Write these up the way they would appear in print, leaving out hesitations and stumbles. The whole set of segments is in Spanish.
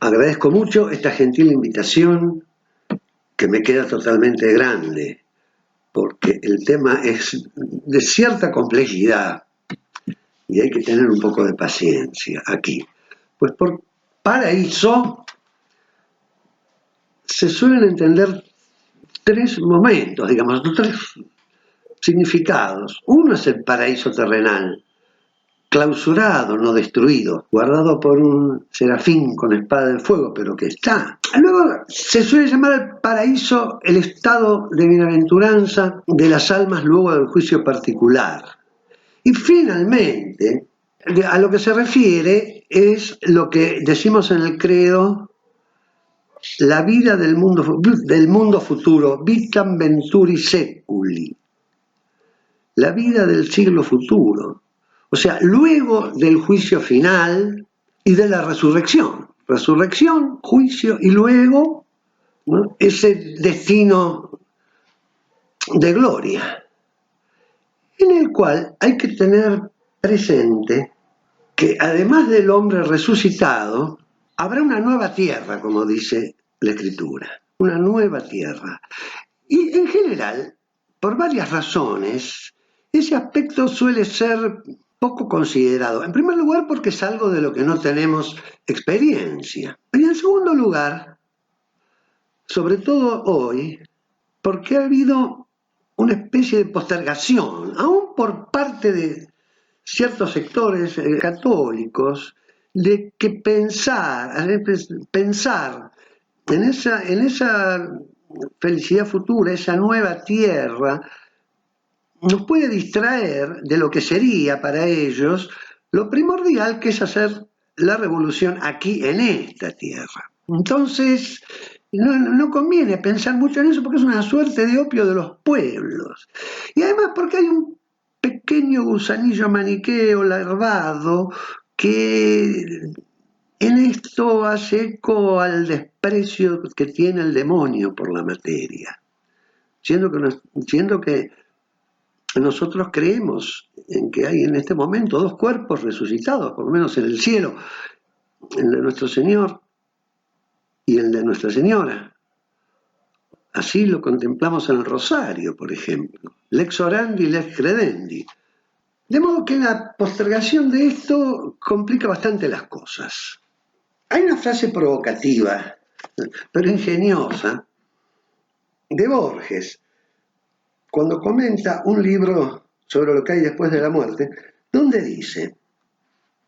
Agradezco mucho esta gentil invitación que me queda totalmente grande, porque el tema es de cierta complejidad y hay que tener un poco de paciencia aquí. Pues por paraíso se suelen entender tres momentos, digamos, tres significados. Uno es el paraíso terrenal, clausurado, no destruido, guardado por un serafín con espada de fuego, pero que está. Luego se suele llamar al paraíso el estado de bienaventuranza de las almas luego del juicio particular. Y finalmente, a lo que se refiere es lo que decimos en el credo, la vida del mundo futuro, vitam venturi seculi, la vida del siglo futuro. O sea, luego del juicio final y de la resurrección. Resurrección, juicio y luego, ¿no?, ese destino de gloria, en el cual hay que tener presente que además del hombre resucitado, habrá una nueva tierra, como dice la Escritura, una nueva tierra. Y en general, por varias razones, ese aspecto suele ser poco considerado. En primer lugar, porque es algo de lo que no tenemos experiencia. Y en segundo lugar, sobre todo hoy, porque ha habido una especie de postergación, aún por parte de ciertos sectores católicos, de que pensar en esa felicidad futura, esa nueva tierra, nos puede distraer de lo que sería para ellos lo primordial, que es hacer la revolución aquí en esta tierra. Entonces, no conviene pensar mucho en eso porque es una suerte de opio de los pueblos. Y además porque hay un pequeño gusanillo maniqueo larvado que en esto hace eco al desprecio que tiene el demonio por la materia, siendo que nosotros creemos en que hay en este momento dos cuerpos resucitados, por lo menos en el cielo, el de nuestro Señor y el de Nuestra Señora. Así lo contemplamos en el Rosario, por ejemplo. Lex orandi, lex credendi. De modo que la postergación de esto complica bastante las cosas. Hay una frase provocativa, pero ingeniosa, de Borges, cuando comenta un libro sobre lo que hay después de la muerte, donde dice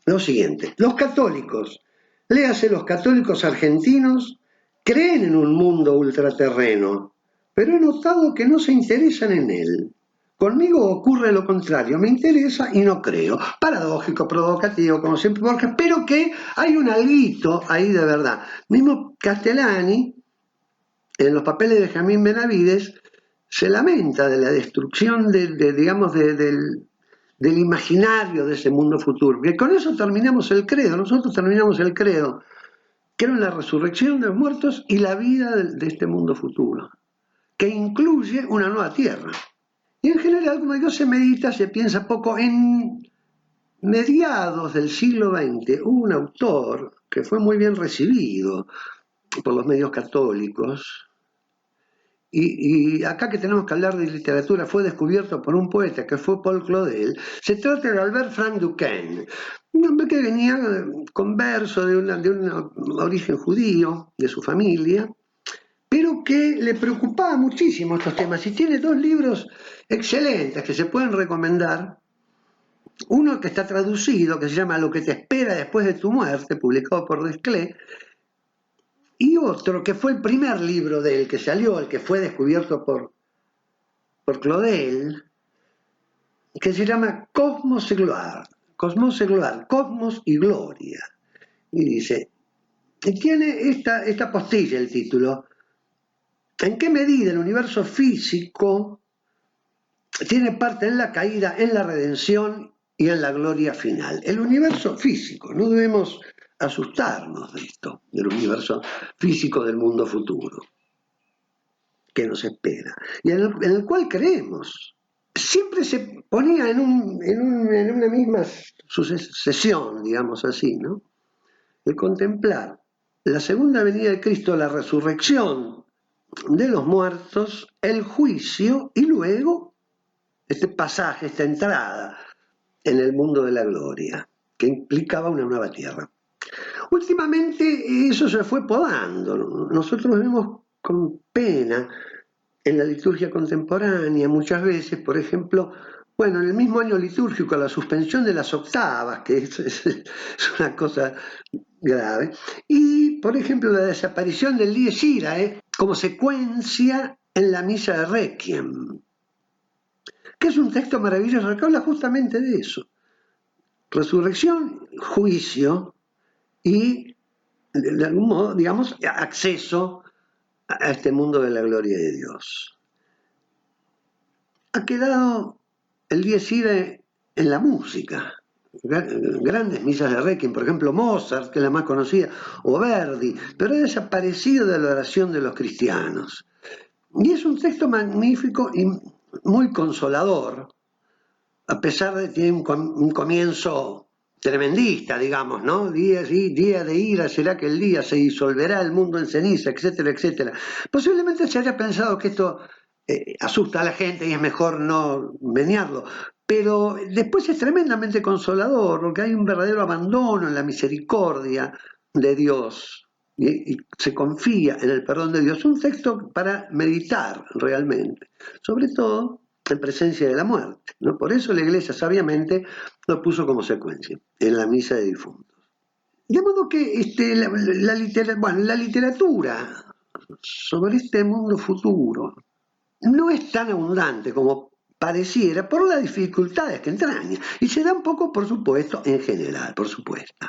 lo siguiente: los católicos, léase los católicos argentinos, creen en un mundo ultraterreno, pero he notado que no se interesan en él. Conmigo ocurre lo contrario, me interesa y no creo. Paradójico, provocativo, como siempre Borges, pero que hay un alguito ahí de verdad. Mismo Castellani, en los papeles de Jamín Benavides, se lamenta de la destrucción del imaginario de ese mundo futuro. Que con eso terminamos el credo, nosotros terminamos el credo. Creo en la resurrección de los muertos y la vida de este mundo futuro, que incluye una nueva tierra. Y en general, como digo, se medita, se piensa poco. En mediados del siglo XX hubo un autor que fue muy bien recibido por los medios católicos, y acá que tenemos que hablar de literatura, fue descubierto por un poeta que fue Paul Claudel. Se trata de Albert Frank Duquesne, un hombre que venía converso de un origen judío, de su familia, pero que le preocupaba muchísimo estos temas, y tiene dos libros excelentes que se pueden recomendar. Uno que está traducido, que se llama Lo que te espera después de tu muerte, publicado por Desclés, y otro que fue el primer libro de él que salió, el que fue descubierto por Claudel, que se llama Cosmos y Gloire, Cosmos y Gloria. Y dice, y tiene esta postilla el título: ¿en qué medida el universo físico tiene parte en la caída, en la redención y en la gloria final? El universo físico, no debemos asustarnos de esto, del universo físico del mundo futuro que nos espera, y en el cual creemos. Siempre se ponía en una misma sucesión, digamos así, ¿no?, el contemplar la segunda venida de Cristo, la resurrección de los muertos, el juicio y luego este pasaje, esta entrada en el mundo de la gloria, que implicaba una nueva tierra. Últimamente eso se fue podando. Nosotros vemos con pena en la liturgia contemporánea muchas veces, por ejemplo, bueno, en el mismo año litúrgico, la suspensión de las octavas, que es una cosa grave, y por ejemplo la desaparición del Dies Irae como secuencia en la misa de Requiem, que es un texto maravilloso que habla justamente de eso. Resurrección, juicio y, de algún modo, digamos, acceso a este mundo de la gloria de Dios. Ha quedado el Dies Irae en la música. Grandes misas de Requiem, por ejemplo Mozart, que es la más conocida, o Verdi, pero ha desaparecido de la oración de los cristianos. Y es un texto magnífico y muy consolador, a pesar de que tiene un comienzo tremendista, digamos, ¿no? Día de ira será que el día se disolverá el mundo en ceniza, etcétera, etcétera. Posiblemente se haya pensado que esto asusta a la gente y es mejor no menearlo, pero después es tremendamente consolador porque hay un verdadero abandono en la misericordia de Dios y se confía en el perdón de Dios. Un texto para meditar realmente, sobre todo en presencia de la muerte, ¿no? Por eso la Iglesia sabiamente lo puso como secuencia en la misa de difuntos. De modo que la literatura sobre este mundo futuro no es tan abundante como pareciera por las dificultades que entraña, y se da un poco, por supuesto, en general, por supuesto.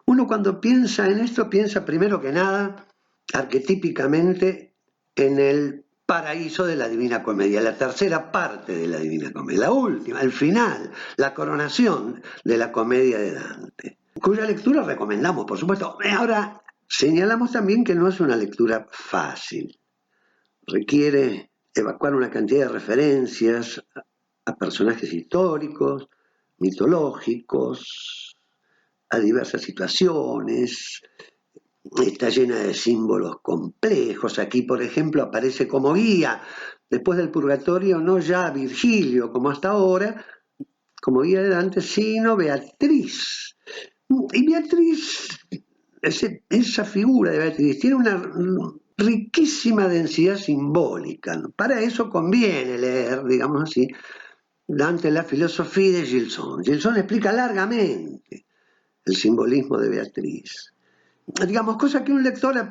Uno cuando piensa en esto piensa primero que nada arquetípicamente en el paraíso de la Divina Comedia, la tercera parte de la Divina Comedia, la última, el final, la coronación de la Comedia de Dante, cuya lectura recomendamos, por supuesto. Ahora, señalamos también que no es una lectura fácil, requiere evacuar una cantidad de referencias a personajes históricos, mitológicos, a diversas situaciones, está llena de símbolos complejos. Aquí, por ejemplo, aparece como guía, después del purgatorio, no ya Virgilio, como hasta ahora, como guía de Dante, sino Beatriz. Y Beatriz, esa figura de Beatriz, tiene una riquísima densidad simbólica, ¿no? Para eso conviene leer, digamos así, Dante la filosofía de Gilson. Gilson explica largamente el simbolismo de Beatriz. Digamos, cosa que un lector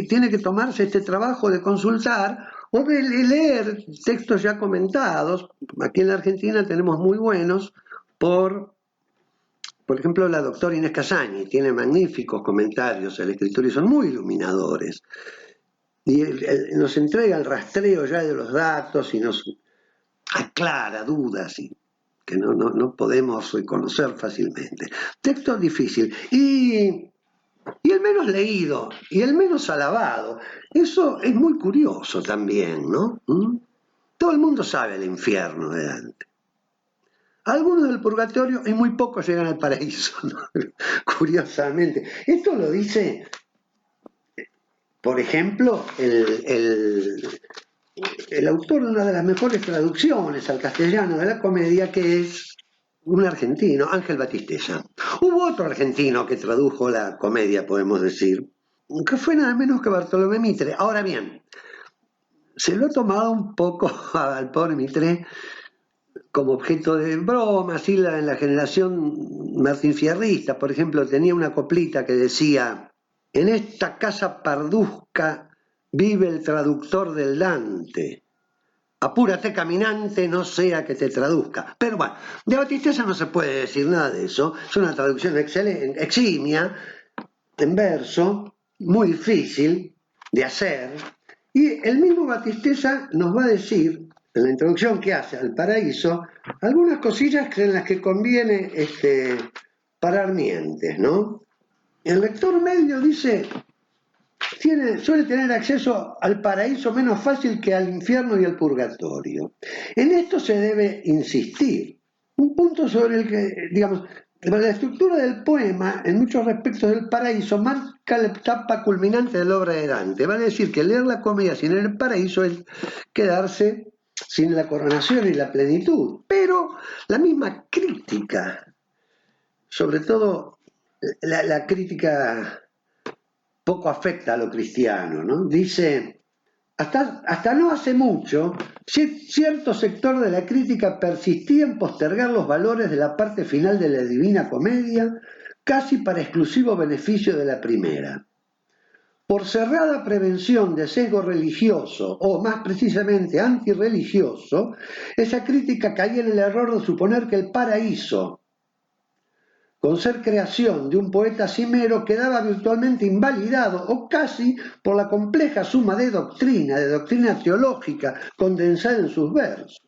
tiene que tomarse este trabajo de consultar o de leer textos ya comentados. Aquí en la Argentina tenemos muy buenos por ejemplo, la doctora Inés Casani tiene magníficos comentarios a la escritura y son muy iluminadores. Y nos entrega el rastreo ya de los datos y nos aclara dudas que no podemos reconocer fácilmente. Texto difícil y el menos leído y el menos alabado. Eso es muy curioso también, ¿no? Todo el mundo sabe el infierno de Dante. Algunos del purgatorio y muy pocos llegan al paraíso, ¿no? Curiosamente. Esto lo dice, por ejemplo, el autor de una de las mejores traducciones al castellano de la comedia, que es un argentino, Ángel Batistella. Hubo otro argentino que tradujo la comedia, podemos decir, que fue nada menos que Bartolomé Mitre. Ahora bien, se lo ha tomado un poco al pobre Mitre como objeto de broma, así en la generación Martín Fierrista, por ejemplo, tenía una coplita que decía: en esta casa parduzca vive el traductor del Dante, apúrate caminante, no sea que te traduzca. Pero bueno, de Batistella no se puede decir nada de eso, es una traducción excelente, eximia, en verso, muy difícil de hacer, y el mismo Batistella nos va a decir, en la introducción que hace al Paraíso, algunas cosillas en las que conviene parar mientes, ¿no? El lector medio dice, suele tener acceso al paraíso menos fácil que al infierno y al purgatorio. En esto se debe insistir. Un punto sobre el que, digamos, La estructura del poema, en muchos respectos del paraíso, marca la etapa culminante de la obra de Dante. Vale decir que leer la comedia sin el paraíso es quedarse sin la coronación y la plenitud. Pero la misma crítica, sobre todo la crítica poco afecta a lo cristiano, ¿no? Dice, hasta no hace mucho, cierto sector de la crítica persistía en postergar los valores de la parte final de la Divina Comedia, casi para exclusivo beneficio de la primera. Por cerrada prevención de sesgo religioso, o más precisamente antirreligioso, esa crítica caía en el error de suponer que el paraíso, con ser creación de un poeta cimero, quedaba virtualmente invalidado o casi por la compleja suma de doctrina teológica condensada en sus versos.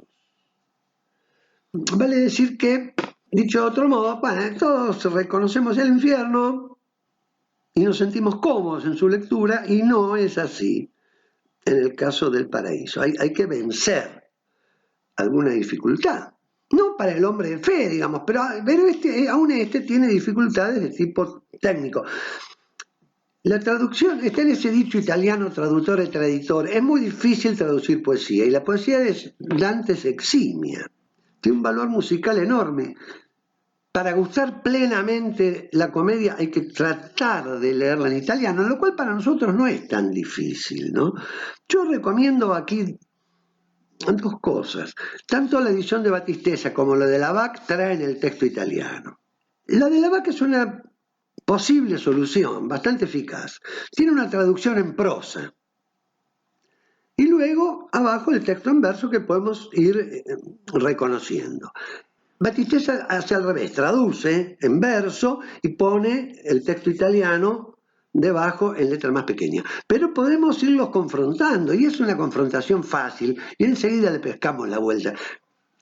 Vale decir que, dicho de otro modo, bueno, todos reconocemos el infierno y nos sentimos cómodos en su lectura, y no es así en el caso del paraíso. Hay que vencer alguna dificultad. No para el hombre de fe, digamos, pero aún este tiene dificultades de tipo técnico. La traducción, está en ese dicho italiano, traduttore traditore, es muy difícil traducir poesía, y la poesía de Dante es eximia, tiene un valor musical enorme. Para gustar plenamente la comedia hay que tratar de leerla en italiano, lo cual para nosotros no es tan difícil, ¿no? Yo recomiendo aquí dos cosas. Tanto la edición de Battistessa como la de Lavac traen el texto italiano. La de Lavac es una posible solución, bastante eficaz. Tiene una traducción en prosa. Y luego, abajo, el texto en verso que podemos ir reconociendo. Battistessa hace al revés, traduce en verso y pone el texto italiano debajo en letra más pequeña. Pero podemos irlos confrontando, y es una confrontación fácil, y enseguida le pescamos la vuelta.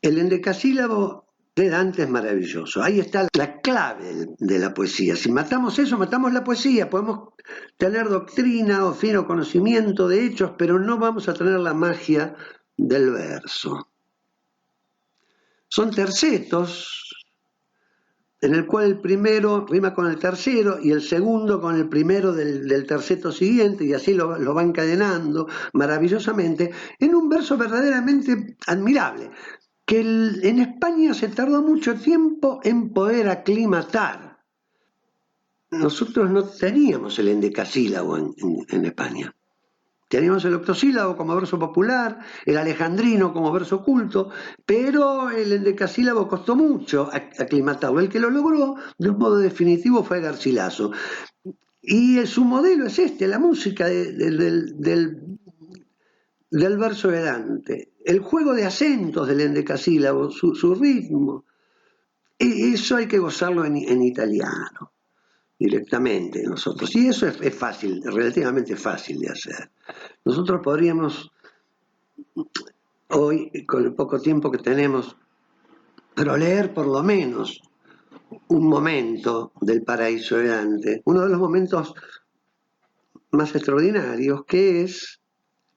El endecasílabo de Dante es maravilloso. Ahí está la clave de la poesía. Si matamos eso, matamos la poesía. Podemos tener doctrina o fino conocimiento de hechos, pero no vamos a tener la magia del verso. Son tercetos, en el cual el primero rima con el tercero y el segundo con el primero del terceto siguiente, y así lo va encadenando maravillosamente, en un verso verdaderamente admirable, que en España se tardó mucho tiempo en poder aclimatar. Nosotros no teníamos el endecasílabo en España. Teníamos el octosílabo como verso popular, el alejandrino como verso culto, pero el endecasílabo costó mucho aclimatarlo. El que lo logró de un modo definitivo fue Garcilaso. Y su modelo es la música del verso de Dante. El juego de acentos del endecasílabo, su ritmo. Eso hay que gozarlo en italiano directamente nosotros. Y eso es fácil, relativamente fácil de hacer. Nosotros podríamos hoy, con el poco tiempo que tenemos, pero leer por lo menos un momento del Paraíso de Dante, uno de los momentos más extraordinarios, que es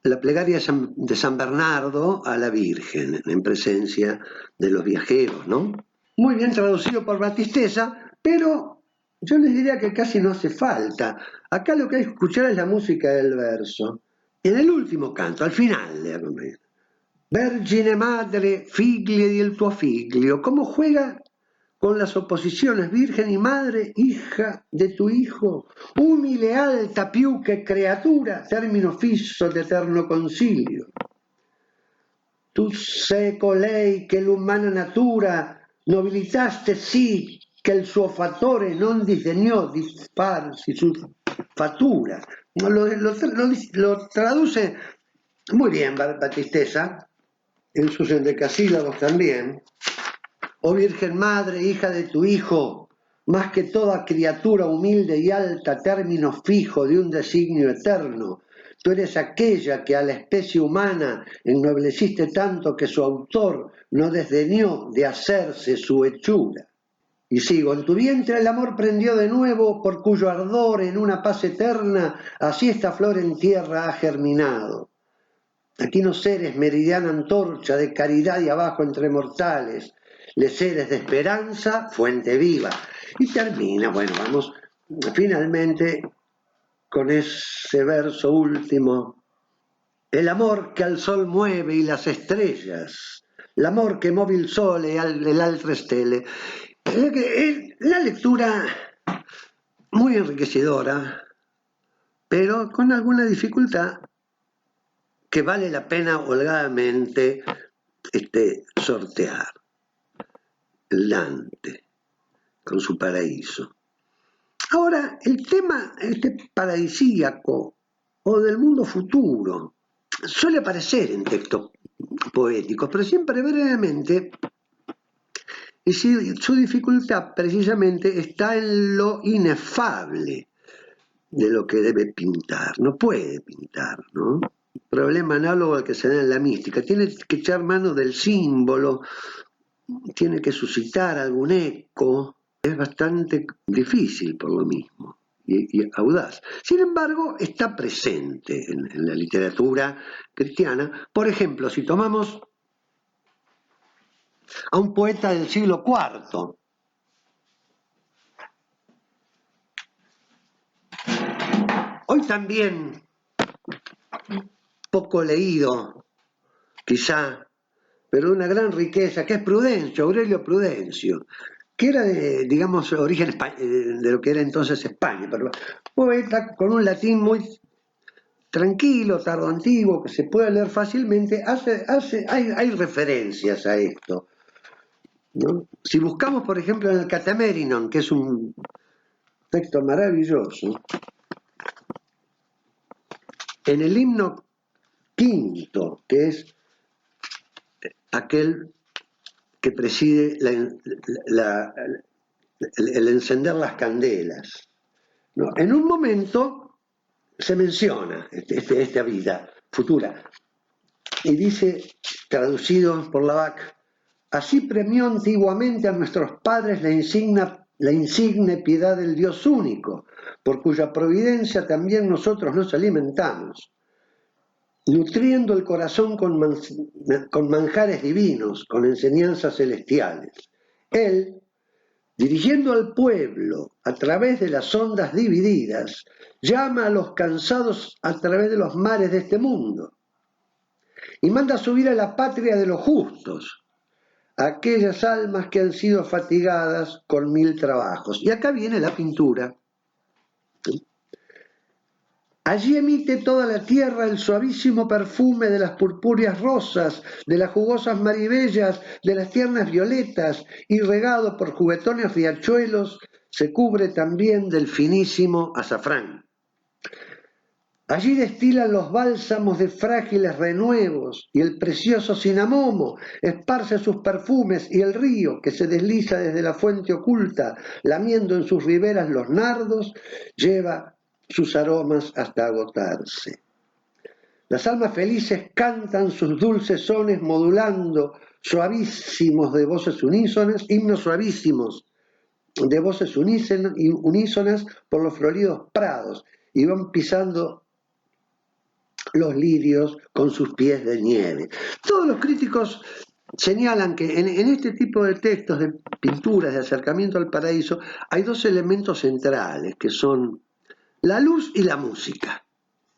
la plegaria de San Bernardo a la Virgen, en presencia de los viajeros, ¿no? Muy bien traducido por Battistessa, pero yo les diría que casi no hace falta. Acá lo que hay que escuchar es la música del verso. En el último canto, al final de la comedia, Vergine madre, figlie del tuo figlio, ¿cómo juega con las oposiciones virgen y madre, hija de tu hijo, umile alta più che creatura, término fisso d'eterno consiglio? Tu sei colei che l'umana natura nobilitaste sì che il suo fattore non disegnò di farsi su fatura. Lo traduce muy bien Battistessa, en sus endecasílabos también. Oh Virgen Madre, hija de tu Hijo, más que toda criatura humilde y alta, término fijo de un designio eterno, tú eres aquella que a la especie humana ennobleciste tanto que su autor no desdeñó de hacerse su hechura. Y sigo, en tu vientre el amor prendió de nuevo, por cuyo ardor en una paz eterna, así esta flor en tierra ha germinado. Aquí no seres meridiana antorcha de caridad y abajo entre mortales, les seres de esperanza, fuente viva. Y termina, bueno, vamos finalmente con ese verso último. El amor que al sol mueve y las estrellas, l'amor che muove il sole e le altre stelle. La lectura muy enriquecedora, pero con alguna dificultad que vale la pena holgadamente sortear. Dante, con su paraíso. Ahora, el tema paradisíaco o del mundo futuro suele aparecer en textos poéticos, pero siempre brevemente, y su dificultad precisamente está en lo inefable de lo que debe pintar. No puede pintar, ¿no? Problema análogo al que se da en la mística. Tiene que echar mano del símbolo, tiene que suscitar algún eco. Es bastante difícil por lo mismo y audaz. Sin embargo, está presente en la literatura cristiana. Por ejemplo, si tomamos a un poeta del siglo IV, hoy también poco leído, quizá, pero de una gran riqueza, que es Prudencio, Aurelio Prudencio, que era de, digamos, origen de lo que era entonces España, pero poeta con un latín muy tranquilo, tardo antiguo, que se puede leer fácilmente, hay referencias a esto, ¿no? Si buscamos, por ejemplo, en el Catamérinon, que es un texto maravilloso, en el himno quinto, que es aquel que preside el encender las candelas, ¿no? En un momento se menciona esta vida futura y dice, traducido por Lavac, así premió antiguamente a nuestros padres la insigne piedad del Dios único, por cuya providencia también nosotros nos alimentamos, nutriendo el corazón con manjares divinos, con enseñanzas celestiales. Él, dirigiendo al pueblo a través de las ondas divididas, llama a los cansados a través de los mares de este mundo y manda subir a la patria de los justos, a aquellas almas que han sido fatigadas con 1000 trabajos. Y acá viene la pintura. Allí emite toda la tierra el suavísimo perfume de las purpúreas rosas, de las jugosas maribellas, de las tiernas violetas, y regado por juguetones riachuelos, se cubre también del finísimo azafrán. Allí destilan los bálsamos de frágiles renuevos, y el precioso cinamomo esparce sus perfumes, y el río, que se desliza desde la fuente oculta, lamiendo en sus riberas los nardos, lleva sus aromas hasta agotarse. Las almas felices cantan sus dulces sones modulando suavísimos de voces unísonas, himnos suavísimos de voces unísonas por los floridos prados, y van pisando los lirios con sus pies de nieve. Todos los críticos señalan que en este tipo de textos, de pinturas, de acercamiento al paraíso, hay dos elementos centrales, que son la luz y la música.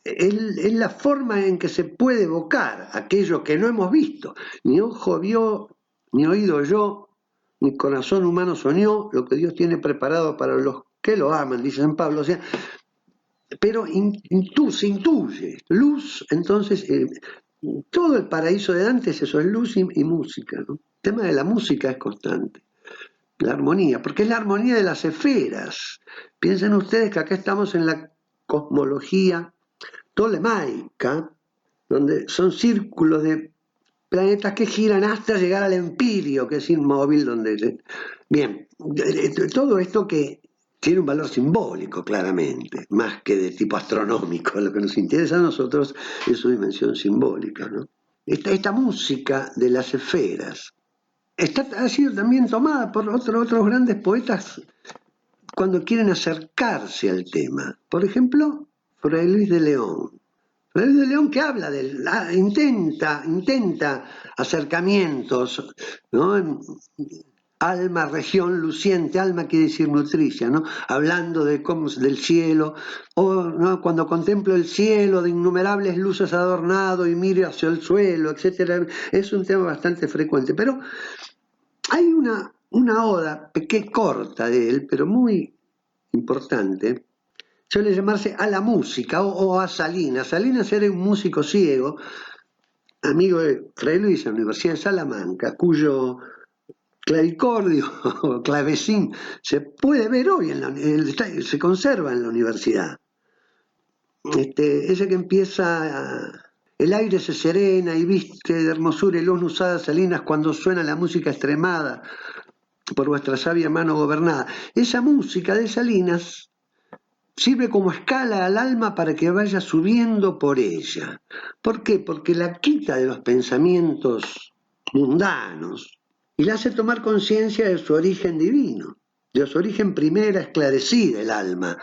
Es la forma en que se puede evocar aquello que no hemos visto. Ni ojo vio, ni oído oyó, ni corazón humano soñó lo que Dios tiene preparado para los que lo aman, dice San Pablo. O sea, pero se intuye. Luz, entonces, todo el paraíso de Dante es eso, es luz y música, ¿no? El tema de la música es constante. La armonía, porque es la armonía de las esferas. Piensen ustedes que acá estamos en la cosmología tolemaica, donde son círculos de planetas que giran hasta llegar al empirio, que es inmóvil, donde... Bien, todo esto que tiene un valor simbólico, claramente, más que de tipo astronómico. Lo que nos interesa a nosotros es su dimensión simbólica, ¿no? Esta música de las esferas ha sido también tomada por otros grandes poetas cuando quieren acercarse al tema. Por ejemplo, Fray Luis de León, Fray Luis de León que habla intenta acercamientos, ¿no? Alma, región luciente, alma quiere decir nutricia, ¿no? Hablando de cómo, del cielo, o ¿no? Cuando contemplo el cielo de innumerables luces adornado y miro hacia el suelo, etcétera, es un tema bastante frecuente. Pero hay una oda corta de él, pero muy importante, suele llamarse A la música o a Salinas. Salinas era un músico ciego, amigo de Fray Luis en la Universidad de Salamanca, cuyo clavicordio o clavecín se puede ver hoy, se conserva en la universidad. Ese que empieza, el aire se serena y viste de hermosura y luz usada Salinas cuando suena la música extremada por vuestra sabia mano gobernada. Esa música de Salinas sirve como escala al alma para que vaya subiendo por ella. ¿Por qué? Porque la quita de los pensamientos mundanos y la hace tomar conciencia de su origen divino, de su origen primera esclarecida el alma.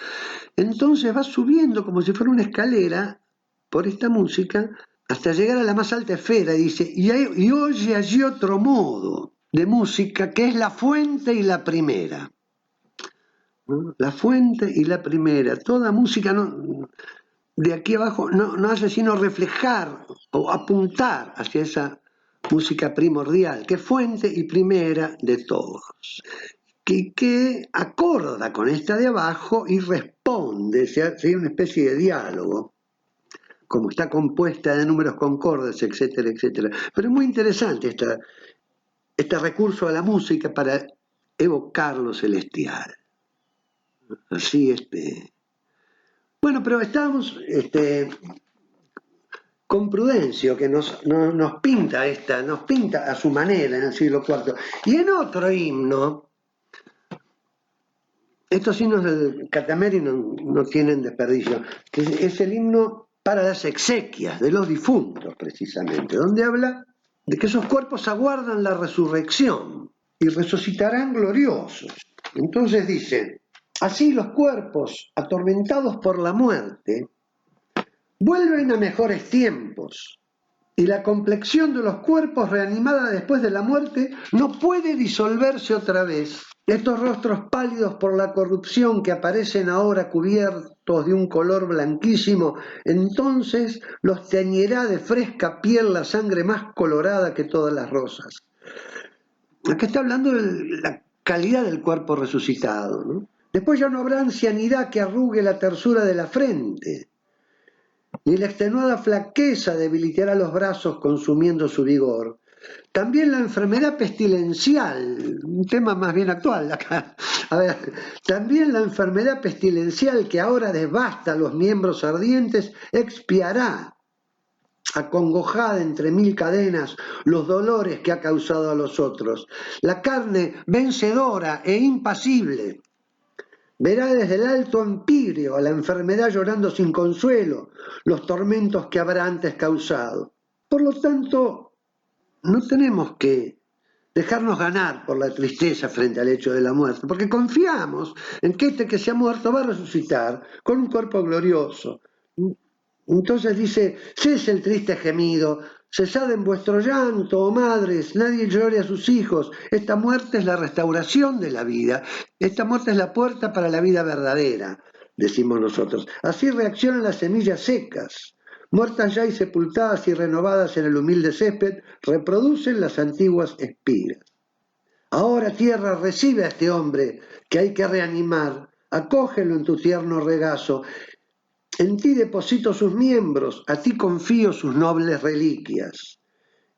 Entonces va subiendo como si fuera una escalera por esta música hasta llegar a la más alta esfera, y dice, y oye allí otro modo de música que es la fuente y la primera. ¿No? La fuente y la primera. Toda música de aquí abajo no hace sino reflejar o apuntar hacia esa música primordial, que es fuente y primera de todos, que acorda con esta de abajo y responde, sería una especie de diálogo, como está compuesta de números concordes, etcétera, etcétera. Pero es muy interesante este recurso a la música para evocar lo celestial. Así, Bueno, pero estábamos con Prudencio, que nos pinta a su manera en el siglo IV. Y en otro himno, estos himnos del Catameri no tienen desperdicio, que es el himno para las exequias de los difuntos, precisamente, donde habla de que esos cuerpos aguardan la resurrección y resucitarán gloriosos. Entonces dice, así los cuerpos atormentados por la muerte vuelven a mejores tiempos, y la complexión de los cuerpos reanimada después de la muerte no puede disolverse otra vez. Estos rostros pálidos por la corrupción que aparecen ahora cubiertos de un color blanquísimo, entonces los teñirá de fresca piel la sangre más colorada que todas las rosas. Acá está hablando de la calidad del cuerpo resucitado, ¿no? Después ya no habrá ancianidad que arrugue la tersura de la frente, ni la extenuada flaqueza debilitará los brazos consumiendo su vigor. También la enfermedad pestilencial, un tema más bien actual acá. A ver, también la enfermedad pestilencial que ahora devasta los miembros ardientes expiará, acongojada entre 1000 cadenas, los dolores que ha causado a los otros. La carne vencedora e impasible verá desde el alto empíreo a la enfermedad llorando sin consuelo los tormentos que habrá antes causado. Por lo tanto, no tenemos que dejarnos ganar por la tristeza frente al hecho de la muerte, porque confiamos en que que se ha muerto va a resucitar con un cuerpo glorioso. Entonces dice, cese el triste gemido, cesad en vuestro llanto, oh madres, nadie llore a sus hijos, esta muerte es la restauración de la vida, esta muerte es la puerta para la vida verdadera, decimos nosotros. Así reaccionan las semillas secas, muertas ya y sepultadas y renovadas en el humilde césped, reproducen las antiguas espigas. Ahora, tierra, recibe a este hombre que hay que reanimar, acógelo en tu tierno regazo. En ti deposito sus miembros, a ti confío sus nobles reliquias.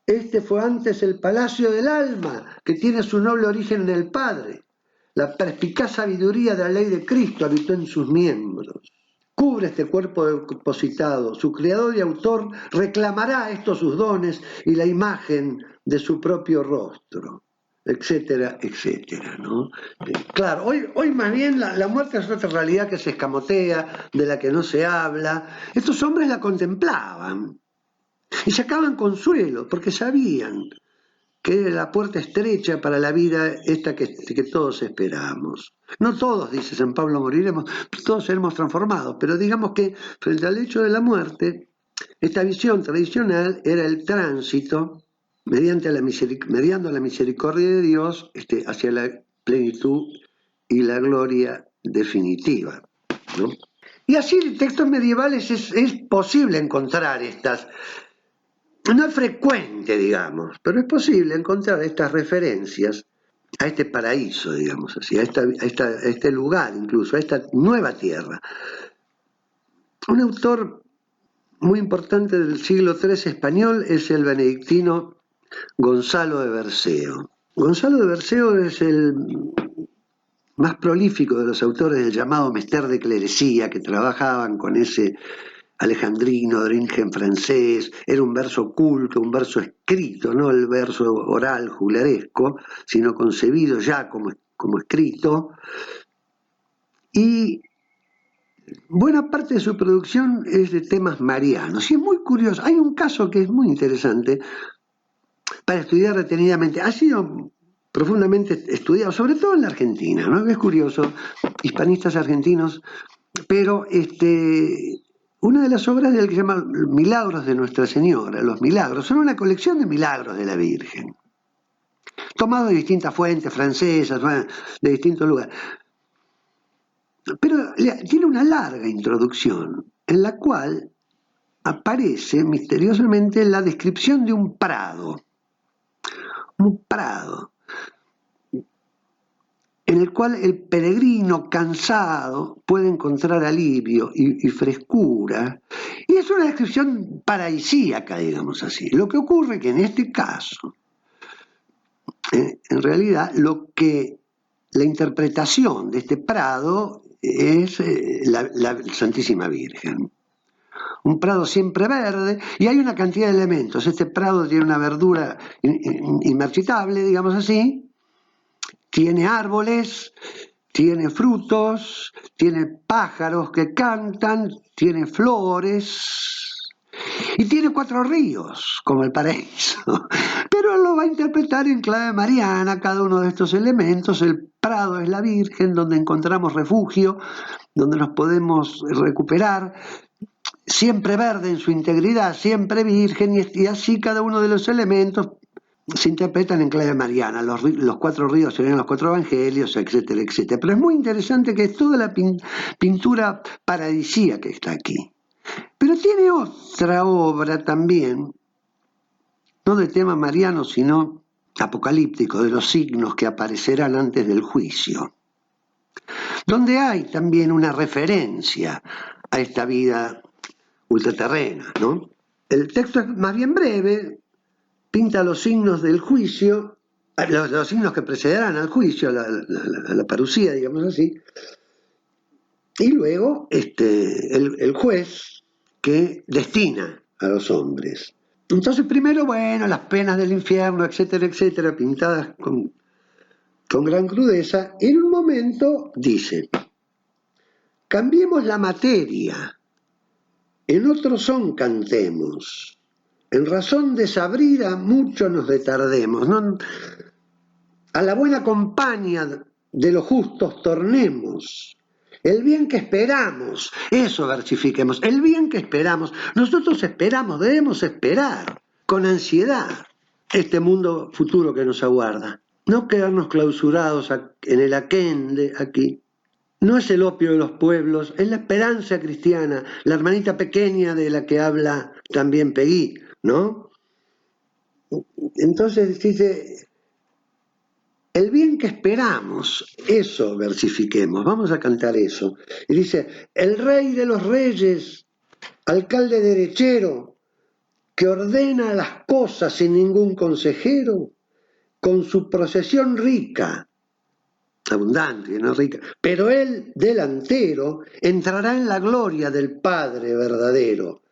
Este fue antes el palacio del alma, que tiene su noble origen en el Padre. La perspicaz sabiduría de la ley de Cristo habitó en sus miembros. Cubre este cuerpo depositado, su creador y autor reclamará estos sus dones y la imagen de su propio rostro, etcétera, etcétera, ¿no? Claro, hoy más bien la muerte es otra realidad que se escamotea, de la que no se habla. Estos hombres la contemplaban y sacaban consuelo, porque sabían que era la puerta estrecha para la vida esta que todos esperamos. No todos, dice San Pablo, moriremos, todos seremos transformados, pero digamos que frente al hecho de la muerte, Esta visión tradicional era el tránsito mediante mediando la misericordia de Dios hacia la plenitud y la gloria definitiva, ¿no? Y así en textos medievales es posible encontrar estas, no es frecuente, digamos, pero es posible encontrar estas referencias a este paraíso, digamos así, a este lugar incluso, a esta nueva tierra. Un autor muy importante del siglo III español es el benedictino Gonzalo de Berceo. Gonzalo de Berceo es el más prolífico de los autores del llamado Mester de Clerecía, que trabajaban con ese alejandrino de origen francés. Era un verso culto, un verso escrito, no el verso oral juglaresco, sino concebido ya como escrito. Y buena parte de su producción es de temas marianos. Y es muy curioso. Hay un caso que es muy interesante para estudiar detenidamente. Ha sido profundamente estudiado, sobre todo en la Argentina, ¿no? Es curioso, hispanistas argentinos, pero una de las obras del que se llama Milagros de Nuestra Señora, los milagros, son una colección de milagros de la Virgen, tomados de distintas fuentes francesas, de distintos lugares. Pero tiene una larga introducción en la cual aparece misteriosamente la descripción de un prado en el cual el peregrino cansado puede encontrar alivio y frescura, y es una descripción paradisíaca, digamos así. Lo que ocurre que en este caso, en realidad, la interpretación de este prado es la Santísima Virgen. Un prado siempre verde, y hay una cantidad de elementos. Este prado tiene una verdura inmarchitable, digamos así, tiene árboles, tiene frutos, tiene pájaros que cantan, tiene flores y tiene 4 ríos, como el paraíso. Pero él lo va a interpretar en clave mariana, cada uno de estos elementos. El prado es la Virgen, donde encontramos refugio, donde nos podemos recuperar, siempre verde en su integridad, siempre virgen, y así cada uno de los elementos se interpretan en clave mariana. Los 4 ríos serían los 4 evangelios, etcétera, etcétera. Pero es muy interesante que es toda la pintura paradisíaca que está aquí. Pero tiene otra obra también, no de tema mariano, sino apocalíptico, de los signos que aparecerán antes del juicio, donde hay también una referencia a esta vida ultraterrena, ¿no? El texto es más bien breve, pinta los signos del juicio, los signos que precederán al juicio, la parucía, digamos así, y luego el juez que destina a los hombres. Entonces primero, bueno, las penas del infierno, etcétera, etcétera, pintadas con gran crudeza, y en un momento dice: cambiemos la materia, en otro son cantemos, en razón desabrida mucho nos retardemos, ¿no? A la buena compañía de los justos tornemos, el bien que esperamos, eso versifiquemos, el bien que esperamos. Nosotros esperamos, debemos esperar con ansiedad este mundo futuro que nos aguarda, no quedarnos clausurados en el aquende aquí. No es el opio de los pueblos, es la esperanza cristiana, la hermanita pequeña de la que habla también Peguí, ¿no? Entonces dice, el bien que esperamos, eso versifiquemos, vamos a cantar eso. Y dice, el rey de los reyes, alcalde derechero, que ordena las cosas sin ningún consejero, con su procesión rica, abundante, no rica, pero él, delantero, entrará en la gloria del Padre verdadero.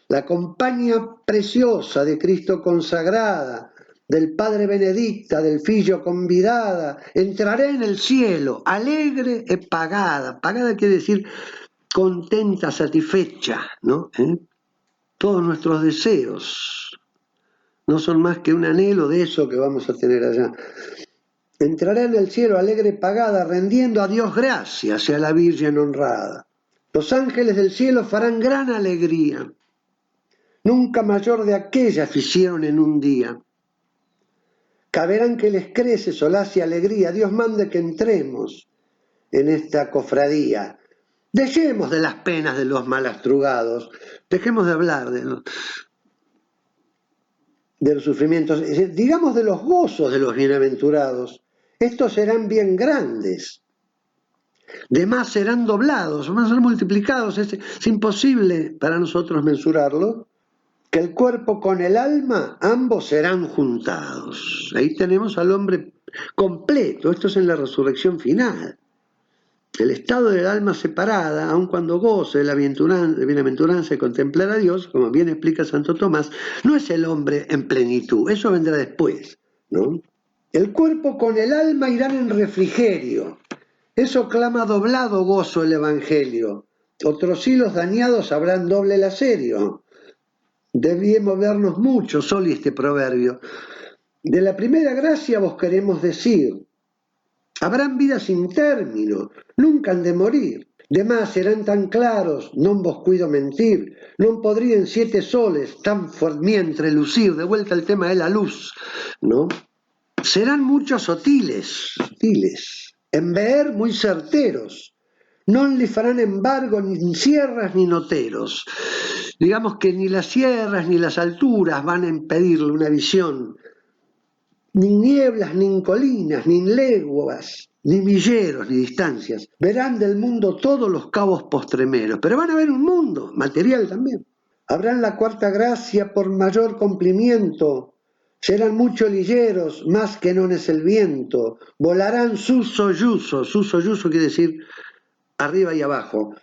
La compañía preciosa de Cristo consagrada, del Padre benedicta, del Figlio convidada, entrará en el cielo, alegre e pagada. Pagada quiere decir contenta, satisfecha, ¿no? Todos nuestros deseos no son más que un anhelo de eso que vamos a tener allá. Entrará en el cielo alegre pagada, rendiendo a Dios gracias y a la Virgen honrada. Los ángeles del cielo farán gran alegría. nunca mayor de aquellas hicieron en un día. Caberán que les crece solaz y alegría, Dios mande que entremos en esta cofradía. Dejemos de las penas de los malastrugados, dejemos de hablar de los sufrimientos, digamos de los gozos de los bienaventurados. Estos serán bien grandes, de más serán doblados, van a ser multiplicados, es imposible para nosotros mensurarlo, que el cuerpo con el alma, ambos serán juntados. Ahí tenemos al hombre completo, esto es en la resurrección final. El estado del alma separada, aun cuando goce de la bienaventuranza de contemplar a Dios, como bien explica Santo Tomás, no es el hombre en plenitud, eso vendrá después, ¿no? El cuerpo con el alma irán en refrigerio, eso clama doblado gozo el Evangelio. Otros hilos dañados habrán doble lacerio. Debíamos vernos mucho, Soli, este proverbio. De la primera gracia vos queremos decir, habrán vidas sin término, nunca han de morir. Demás serán tan claros, non vos cuido mentir, non podrían 7 soles tan formientre lucir, de vuelta al tema de la luz, ¿no? Serán muchos sutiles, en ver muy certeros, non li farán embargo ni sierras ni noteros. Digamos que ni las sierras ni las alturas van a impedirle una visión, ni nieblas, ni colinas, ni leguas, ni milleros, ni distancias. Verán del mundo todos los cabos postremeros, pero van a ver un mundo, material también. Habrán la cuarta gracia por mayor cumplimiento, serán muchos lilleros, más que non es el viento, volarán su solluzo quiere decir arriba y abajo,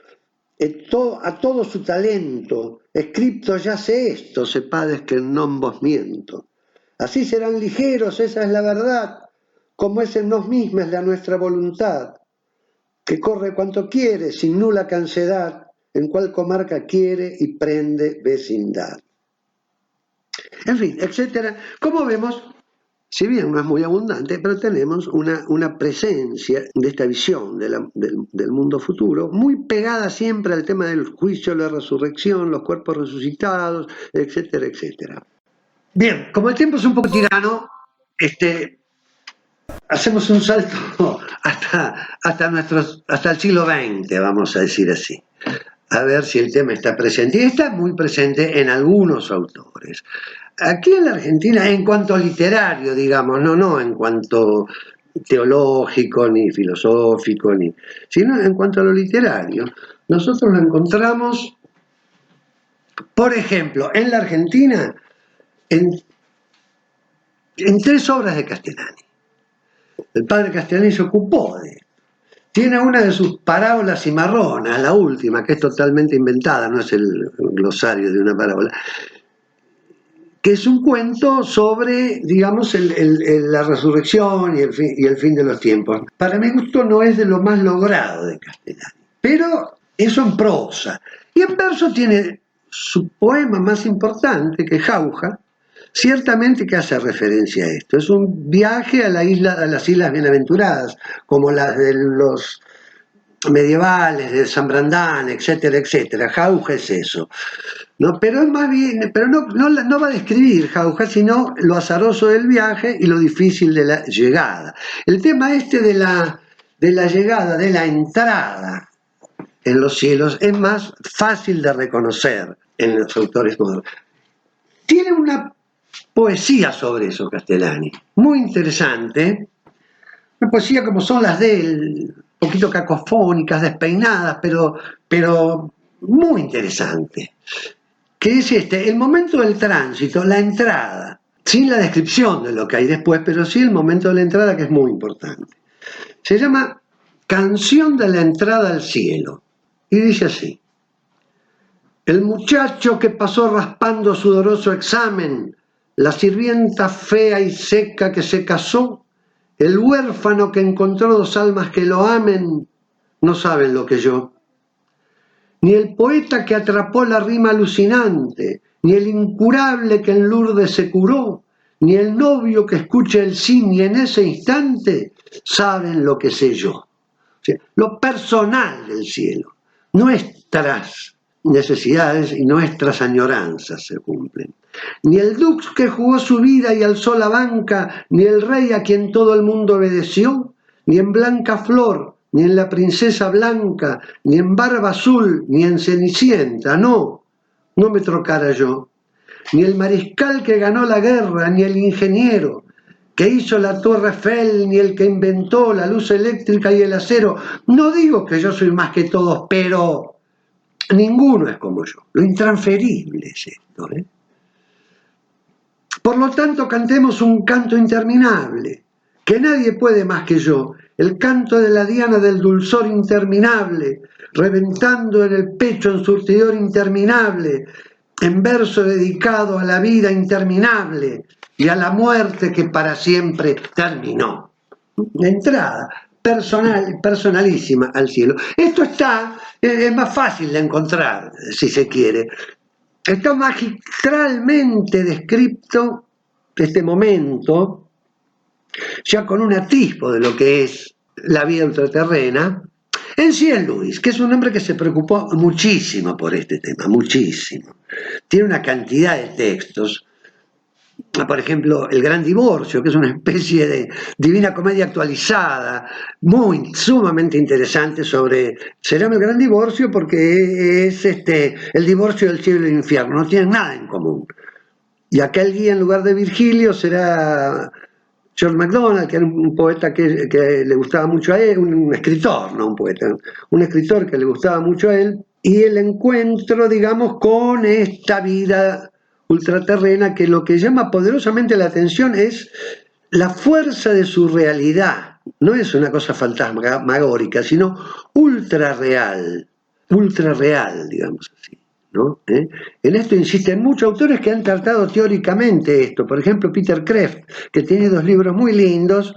a todo su talento, escripto ya sé esto, sepades que non vos miento. Así serán ligeros, esa es la verdad, como es en nos mismas la nuestra voluntad, que corre cuanto quiere, sin nula cansedad, en cual comarca quiere y prende vecindad. En fin, etcétera. Como vemos, si bien no es muy abundante, pero tenemos una presencia de esta visión del mundo futuro, muy pegada siempre al tema del juicio, la resurrección, los cuerpos resucitados, etcétera, etcétera. Bien, como el tiempo es un poco tirano, hacemos un salto hasta el siglo XX, vamos a decir así, a ver si el tema está presente. Y está muy presente en algunos autores. Aquí en la Argentina, en cuanto literario, digamos, no en cuanto teológico, ni filosófico, sino en cuanto a lo literario, nosotros lo encontramos, por ejemplo, en la Argentina, en 3 obras de Castellani. El padre Castellani se ocupó tiene una de sus parábolas cimarronas, la última, que es totalmente inventada, no es el glosario de una parábola, que es un cuento sobre, digamos, la resurrección y el fin de los tiempos. Para mi gusto no es de lo más logrado de Castellani, pero eso en prosa. Y en verso tiene su poema más importante, que es Jauja, ciertamente que hace referencia a esto. Es un viaje a las Islas Bienaventuradas, como las de los medievales, de San Brandán, etcétera, etcétera. Jauja es eso. ¿No? Pero es más bien, pero no va a describir Jauja, sino lo azaroso del viaje y lo difícil de la llegada. El tema de la llegada, de la entrada en los cielos, es más fácil de reconocer en los autores modernos. Tiene una poesía sobre eso Castellani, muy interesante, una poesía como son las de él, un poquito cacofónicas, despeinadas, pero muy interesante, que es el momento del tránsito, la entrada, sin la descripción de lo que hay después, pero sí el momento de la entrada, que es muy importante. Se llama Canción de la entrada al cielo, y dice así: el muchacho que pasó raspando sudoroso examen, la sirvienta fea y seca que se casó, el huérfano que encontró 2 almas que lo amen, no saben lo que yo. Ni el poeta que atrapó la rima alucinante, ni el incurable que en Lourdes se curó, ni el novio que escucha el sí, ni en ese instante saben lo que sé yo. O sea, lo personal del cielo, nuestras necesidades y nuestras añoranzas se cumplen. Ni el dux que jugó su vida y alzó la banca, ni el rey a quien todo el mundo obedeció, ni en Blanca Flor, ni en la princesa Blanca, ni en Barba Azul, ni en Cenicienta, no me trocara yo. Ni el mariscal que ganó la guerra, ni el ingeniero que hizo la Torre Eiffel, ni el que inventó la luz eléctrica y el acero. No digo que yo soy más que todos, pero ninguno es como yo. Lo intransferible es esto, ¿eh? Por lo tanto, cantemos un canto interminable, que nadie puede más que yo, el canto de la diana del dulzor interminable, reventando en el pecho en surtidor interminable, en verso dedicado a la vida interminable y a la muerte que para siempre terminó. La entrada personalísima al cielo. Esto es más fácil de encontrar, si se quiere. Está magistralmente descrito este momento, ya con un atisbo de lo que es la vida ultraterrena, en C.S. Lewis, que es un hombre que se preocupó muchísimo por este tema, muchísimo. Tiene una cantidad de textos, por ejemplo, El Gran Divorcio, que es una especie de Divina Comedia actualizada, sumamente interesante sobre, se llama El Gran Divorcio porque es el divorcio del cielo y el infierno, no tienen nada en común. Y aquel guía en lugar de Virgilio será George MacDonald, que era un poeta que le gustaba mucho a él, un escritor, no un poeta, un escritor que le gustaba mucho a él, y el encuentro, digamos, con esta vida ultraterrena que lo que llama poderosamente la atención es la fuerza de su realidad. No es una cosa fantasmagórica, sino ultra real, digamos así, ¿no? En esto insisten muchos autores que han tratado teóricamente esto. Por ejemplo, Peter Kreeft, que tiene 2 libros muy lindos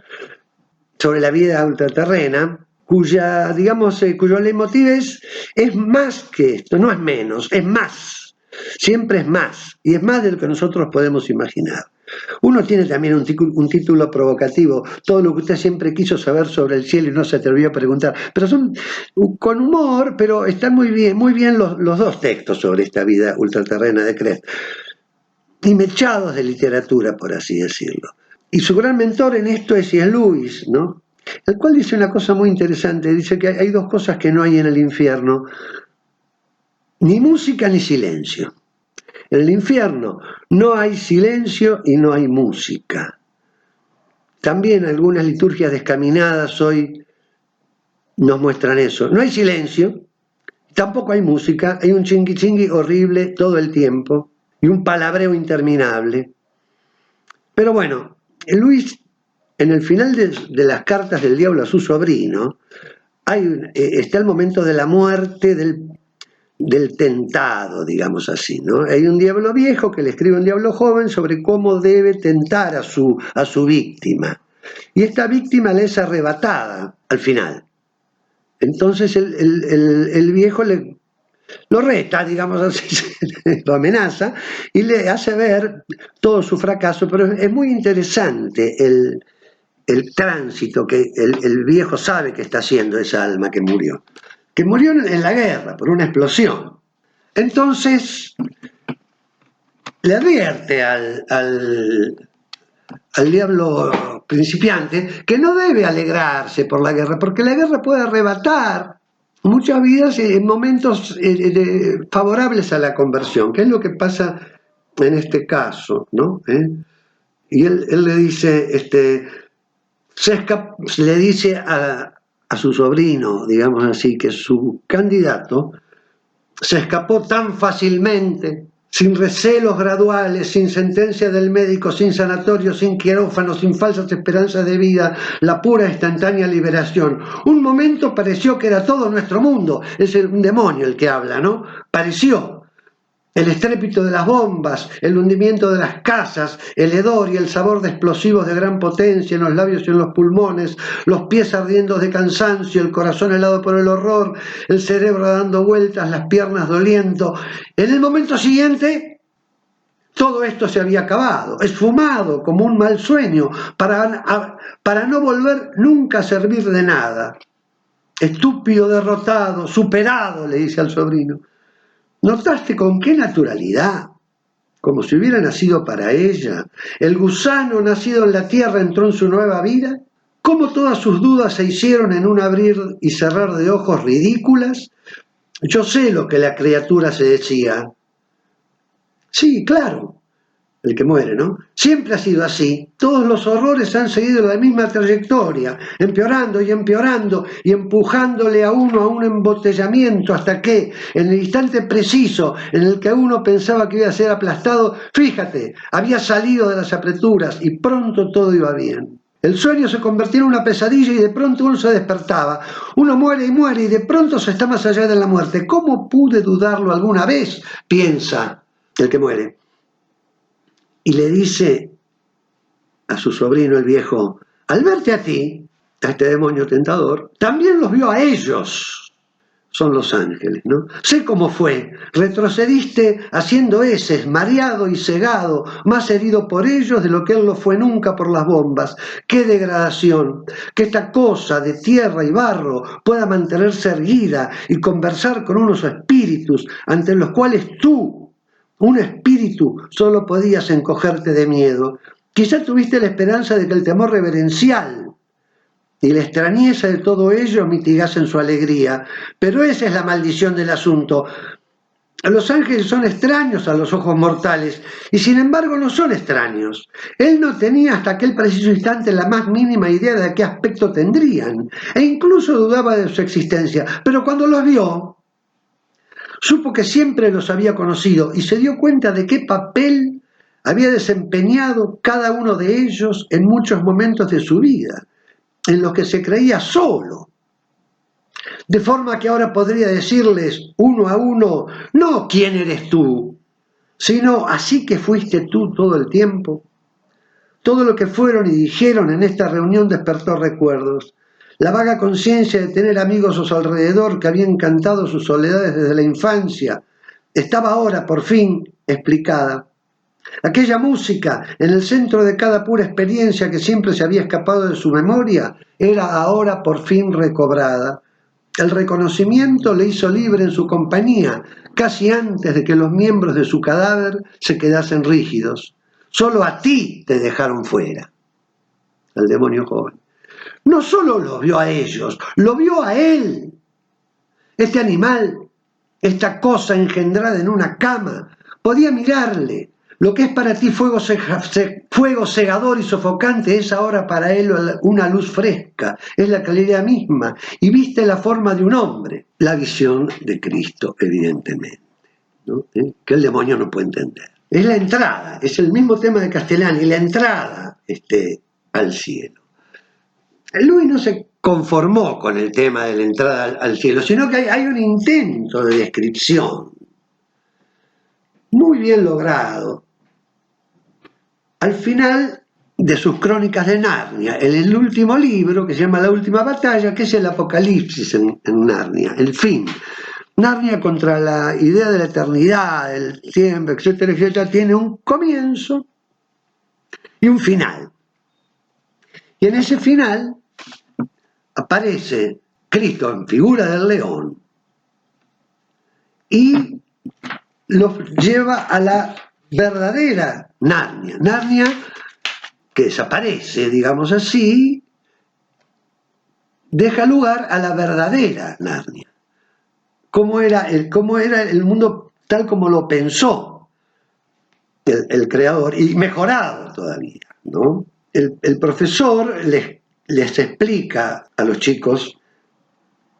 sobre la vida ultraterrena, cuyo leitmotiv es más que esto, no es menos, es más. Siempre es más, y es más de lo que nosotros podemos imaginar. Uno tiene también un título provocativo, todo lo que usted siempre quiso saber sobre el cielo y no se atrevió a preguntar, pero son con humor, pero están muy bien los 2 textos sobre esta vida ultraterrena de Kreeft, y mechados de literatura, por así decirlo. Y su gran mentor en esto es C.S. Lewis, ¿no? El cual dice una cosa muy interesante, dice que hay 2 cosas que no hay en el infierno, ni música ni silencio. En el infierno no hay silencio y no hay música. También algunas liturgias descaminadas hoy nos muestran eso. No hay silencio, tampoco hay música, hay un chingui chingui horrible todo el tiempo y un palabreo interminable. Pero bueno, Luis, en el final de las cartas del diablo a su sobrino, está el momento de la muerte del tentado, digamos así, ¿no? Hay un diablo viejo que le escribe a un diablo joven sobre cómo debe tentar a su víctima. Y esta víctima le es arrebatada al final. Entonces el viejo lo reta, digamos así, lo amenaza y le hace ver todo su fracaso, pero es muy interesante el tránsito que el viejo sabe que está haciendo esa alma que murió en la guerra por una explosión. Entonces le advierte al diablo principiante que no debe alegrarse por la guerra, porque la guerra puede arrebatar muchas vidas en momentos favorables a la conversión, que es lo que pasa en este caso, ¿no? Y él le dice, le dice a su sobrino, digamos así, que su candidato se escapó tan fácilmente, sin recelos graduales, sin sentencia del médico, sin sanatorio, sin quirófano, sin falsas esperanzas de vida, la pura instantánea liberación. Un momento pareció que era todo nuestro mundo, es un demonio el que habla, ¿no? Pareció. El estrépito de las bombas, el hundimiento de las casas, el hedor y el sabor de explosivos de gran potencia en los labios y en los pulmones, los pies ardiendo de cansancio, el corazón helado por el horror, el cerebro dando vueltas, las piernas doliendo. En el momento siguiente, todo esto se había acabado, esfumado como un mal sueño, para no volver nunca a servir de nada. Estúpido, derrotado, superado, le dice al sobrino. ¿Notaste con qué naturalidad? Como si hubiera nacido para ella. El gusano nacido en la tierra entró en su nueva vida. ¿Cómo todas sus dudas se hicieron en un abrir y cerrar de ojos ridículas? Yo sé lo que la criatura se decía. Sí, claro, el que muere, ¿no? Siempre ha sido así. Todos los horrores han seguido la misma trayectoria, empeorando y empujándole a uno a un embotellamiento hasta que, en el instante preciso en el que uno pensaba que iba a ser aplastado, fíjate, había salido de las apreturas y pronto todo iba bien. El sueño se convertía en una pesadilla y de pronto uno se despertaba. Uno muere y de pronto se está más allá de la muerte. ¿Cómo pude dudarlo alguna vez? Piensa el que muere. Y le dice a su sobrino el viejo, al verte a ti, a este demonio tentador, también los vio a ellos. Son los ángeles, ¿no? Sé cómo fue. Retrocediste haciendo heces, mareado y cegado, más herido por ellos de lo que él lo fue nunca por las bombas. ¡Qué degradación! Que esta cosa de tierra y barro pueda mantenerse erguida y conversar con unos espíritus ante los cuales tú, un espíritu, solo podías encogerte de miedo. Quizá tuviste la esperanza de que el temor reverencial y la extrañeza de todo ello mitigasen su alegría. Pero esa es la maldición del asunto. Los ángeles son extraños a los ojos mortales, y sin embargo no son extraños. Él no tenía hasta aquel preciso instante la más mínima idea de qué aspecto tendrían, e incluso dudaba de su existencia. Pero cuando los vio, supo que siempre los había conocido y se dio cuenta de qué papel había desempeñado cada uno de ellos en muchos momentos de su vida, en los que se creía solo, de forma que ahora podría decirles uno a uno, no quién eres tú, sino así que fuiste tú todo el tiempo. Todo lo que fueron y dijeron en esta reunión despertó recuerdos. La vaga conciencia de tener amigos a su alrededor que habían cantado sus soledades desde la infancia estaba ahora por fin explicada. Aquella música, en el centro de cada pura experiencia que siempre se había escapado de su memoria, era ahora por fin recobrada. El reconocimiento le hizo libre en su compañía, casi antes de que los miembros de su cadáver se quedasen rígidos. Solo a ti te dejaron fuera. El demonio joven. No solo los vio a ellos, lo vio a él. Este animal, esta cosa engendrada en una cama, podía mirarle. Lo que es para ti fuego cegador y sofocante es ahora para él una luz fresca, es la claridad misma, y viste la forma de un hombre, la visión de Cristo, evidentemente, ¿no? Que el demonio no puede entender. Es la entrada, es el mismo tema de Castellani, la entrada al cielo. Luis no se conformó con el tema de la entrada al cielo, sino que hay un intento de descripción muy bien logrado al final de sus crónicas de Narnia, en el último libro que se llama La Última Batalla, que es el apocalipsis en Narnia, el fin. Narnia, contra la idea de la eternidad, el tiempo, etcétera, etcétera, tiene un comienzo y un final. Y en ese final aparece Cristo en figura del león y los lleva a la verdadera Narnia. Narnia que desaparece, digamos así, deja lugar a la verdadera Narnia. ¿Cómo era el mundo tal como lo pensó el creador y mejorado todavía, ¿no? El profesor les explica a los chicos,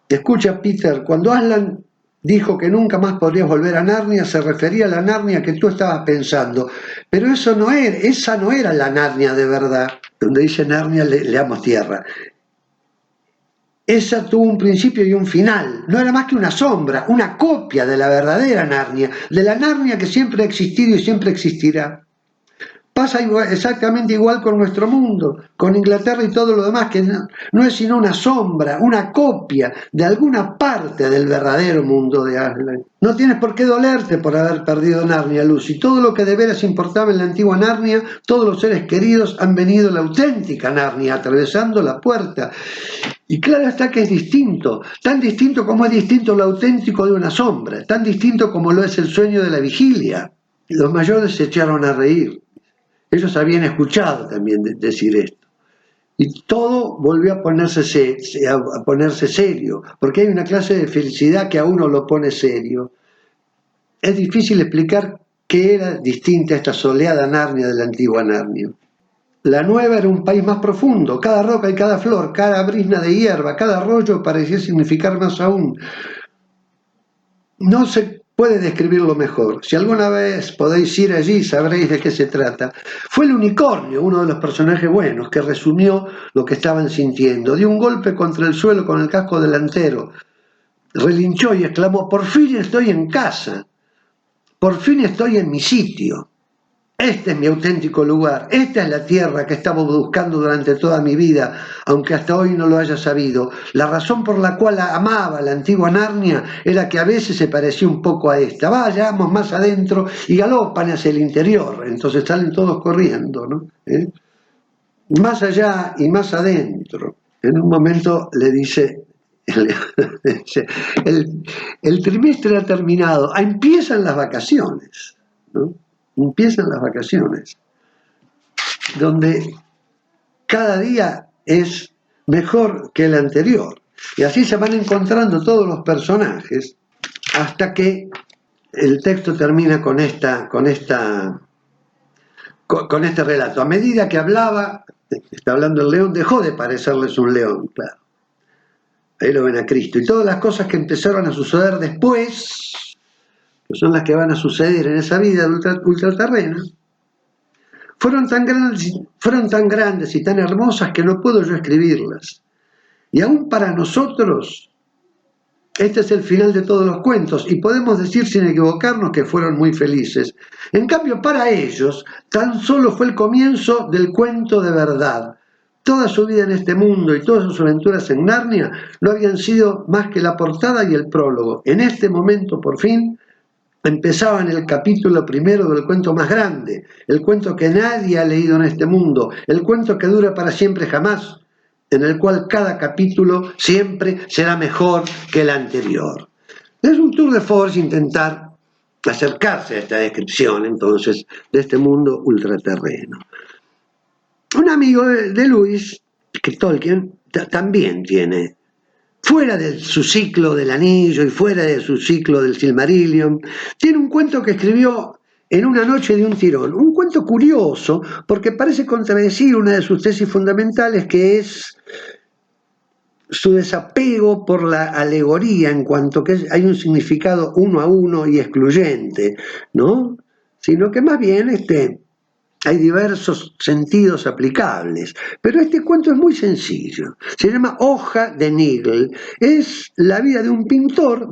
escucha Peter, cuando Aslan dijo que nunca más podrías volver a Narnia, se refería a la Narnia que tú estabas pensando, pero esa no era la Narnia de verdad, donde dice Narnia leamos tierra. Esa tuvo un principio y un final, no era más que una sombra, una copia de la verdadera Narnia, de la Narnia que siempre ha existido y siempre existirá. Pasa exactamente igual con nuestro mundo, con Inglaterra y todo lo demás, que no es sino una sombra, una copia de alguna parte del verdadero mundo de Aslan. No tienes por qué dolerte por haber perdido Narnia, Lucy. Todo lo que de veras importaba en la antigua Narnia, todos los seres queridos han venido a la auténtica Narnia, atravesando la puerta. Y claro está que es distinto, tan distinto como es distinto lo auténtico de una sombra, tan distinto como lo es el sueño de la vigilia. Los mayores se echaron a reír. Ellos habían escuchado también decir esto. Y todo volvió a ponerse serio, porque hay una clase de felicidad que a uno lo pone serio. Es difícil explicar qué era distinta a esta soleada Narnia de la antigua Narnia. La nueva era un país más profundo, cada roca y cada flor, cada brizna de hierba, cada arroyo parecía significar más aún. No se puede describirlo mejor. Si alguna vez podéis ir allí, sabréis de qué se trata. Fue el unicornio, uno de los personajes buenos, que resumió lo que estaban sintiendo. Dio un golpe contra el suelo con el casco delantero, relinchó y exclamó: «Por fin estoy en casa, por fin estoy en mi sitio. Este es mi auténtico lugar, esta es la tierra que estaba buscando durante toda mi vida, aunque hasta hoy no lo haya sabido. La razón por la cual amaba la antigua Narnia era que a veces se parecía un poco a esta. Vayamos más adentro», y galopan hacia el interior, entonces salen todos corriendo, ¿no? Más allá y más adentro. En un momento le dice, el trimestre ha terminado, empiezan las vacaciones, ¿no? Empiezan las vacaciones, donde cada día es mejor que el anterior. Y así se van encontrando todos los personajes hasta que el texto termina con este relato. A medida que hablaba, está hablando el león, dejó de parecerles un león, claro. Ahí lo ven a Cristo. Y todas las cosas que empezaron a suceder después, que son las que van a suceder en esa vida ultraterrena, fueron tan grandes y tan hermosas que no puedo yo escribirlas. Y aún para nosotros, este es el final de todos los cuentos, y podemos decir sin equivocarnos que fueron muy felices. En cambio, para ellos, tan solo fue el comienzo del cuento de verdad. Toda su vida en este mundo y todas sus aventuras en Narnia no habían sido más que la portada y el prólogo. En este momento, por fin, empezaban el capítulo primero del cuento más grande, el cuento que nadie ha leído en este mundo, el cuento que dura para siempre jamás, en el cual cada capítulo siempre será mejor que el anterior. Es un tour de force intentar acercarse a esta descripción, entonces, de este mundo ultraterreno. Un amigo de Lewis, que Tolkien, también tiene, fuera de su ciclo del Anillo y fuera de su ciclo del Silmarillion, tiene un cuento que escribió en una noche de un tirón. Un cuento curioso, porque parece contradecir una de sus tesis fundamentales, que es su desapego por la alegoría, en cuanto que hay un significado uno a uno y excluyente, ¿no? Sino que más bien hay diversos sentidos aplicables, pero este cuento es muy sencillo. Se llama Hoja de Nigel. Es la vida de un pintor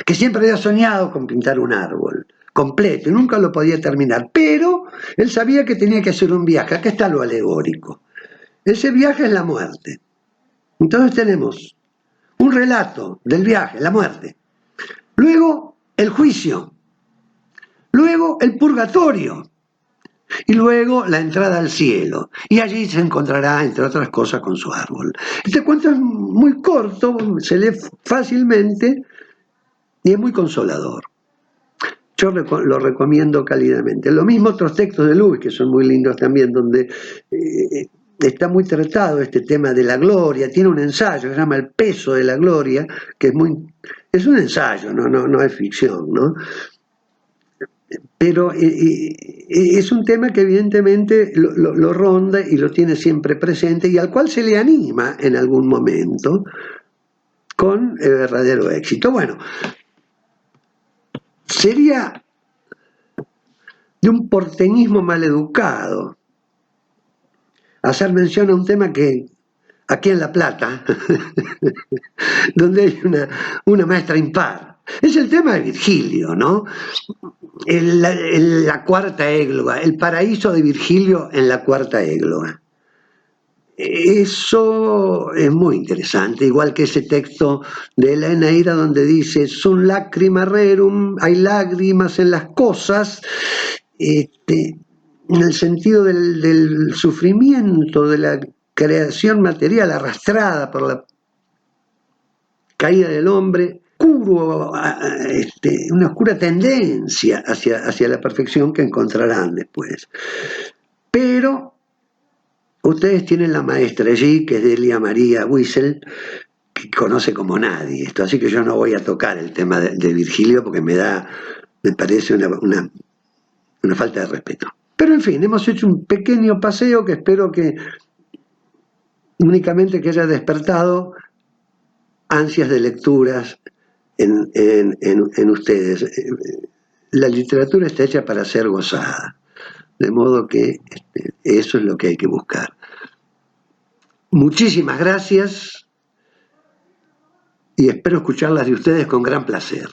que siempre había soñado con pintar un árbol completo y nunca lo podía terminar, pero él sabía que tenía que hacer un viaje. Acá está lo alegórico. Ese viaje es la muerte. Entonces tenemos un relato del viaje, la muerte. Luego el juicio. Luego el purgatorio, y luego la entrada al cielo, y allí se encontrará, entre otras cosas, con su árbol. Este cuento es muy corto, se lee fácilmente y es muy consolador. Yo lo recomiendo cálidamente. Lo mismo otros textos de Lewis, que son muy lindos también, donde está muy tratado este tema de la gloria. Tiene un ensayo que se llama El peso de la gloria, que es un ensayo, no es ficción, ¿no? Pero es un tema que evidentemente lo ronda y lo tiene siempre presente y al cual se le anima en algún momento con verdadero éxito. Bueno, sería de un porteñismo maleducado hacer mención a un tema que aquí en La Plata, donde hay una maestra impar, es el tema de Virgilio, ¿no? La cuarta égloga, el paraíso de Virgilio en la cuarta égloga. Eso es muy interesante, igual que ese texto de la Eneida donde dice «Sunt lacrima rerum», hay lágrimas en las cosas, en el sentido del sufrimiento, de la creación material arrastrada por la caída del hombre, una oscura tendencia hacia la perfección que encontrarán después. Pero ustedes tienen la maestra allí, que es Delia María Wiesel, que conoce como nadie esto, así que yo no voy a tocar el tema de Virgilio porque me parece una falta de respeto. Pero en fin, hemos hecho un pequeño paseo que espero que únicamente que haya despertado ansias de lecturas en ustedes. La literatura está hecha para ser gozada, de modo que eso es lo que hay que buscar. Muchísimas gracias y espero escucharlas de ustedes con gran placer.